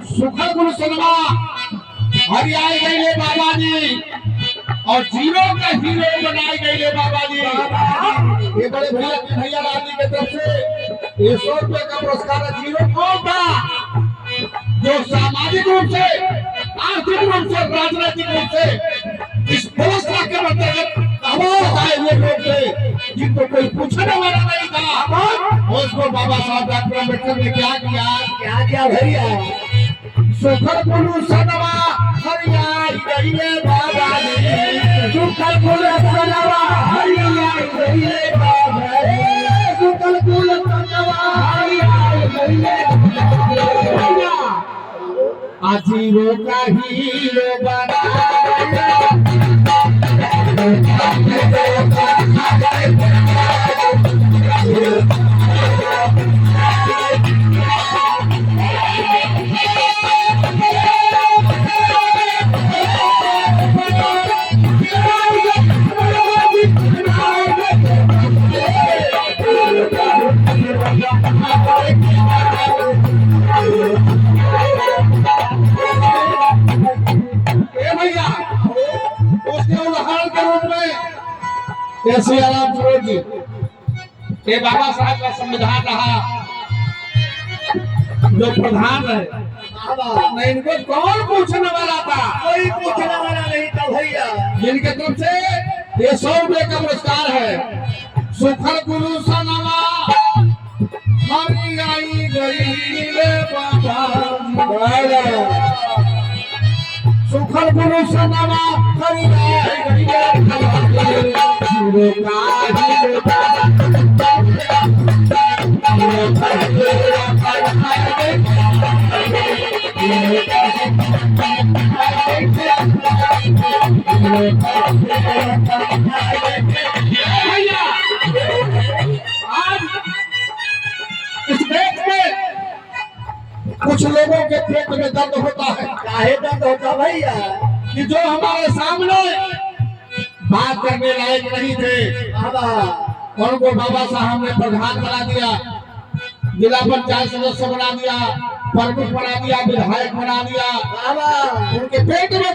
सुखल गुरु सनवा हरियाई गए बाबा जी और जीरो का हीरो बनाए गए बाबा जी। ये बड़े भैया लाल जी की तरफ से ये 100 रुपए का पुरस्कार है। जीरो कौन था जो सामाजिक रूप से, आर्थिक रूप से, राजनीतिक रूप से इस व्यवस्था के अंतर्गत आए हुए लोग थे जिनको कोई पूछने वाला नहीं था। उसको बाबा साहब डॉक्टर अम्बेडकर ने क्या किया भैया? सुखल गुरु सनवा हरियाई गए बाबा जी। सुखल गुरु सनवा हरियाई गए बाबा जी। सुखल गुरु सनवा हरियाई गए भैया। आजीरो का हीरो बना सियाराम सूरज जी ये बाबा साहब का संविधान रहा जो प्रधान रहे। इनको कौन पूछने वाला था? कोई पूछने वाला नहीं था भैया। जिनके तरफ से ये 100 रुपए का पुरस्कार है। सुखल गुरु सनवा हरियाई गए बाबा। सुखल गुरु सनवा हरियाई गए कुछ लोगों के पेट में दर्द होता है। काहे दर्द होता भैया? कि जो हमारे सामने बात करने लायक नहीं थे उनको बाबा साहब ने प्रधान बना दिया, जिला पंचायत सदस्य बना दिया, प्रमुख बना दिया, विधायक बना दिया। उनके पेट में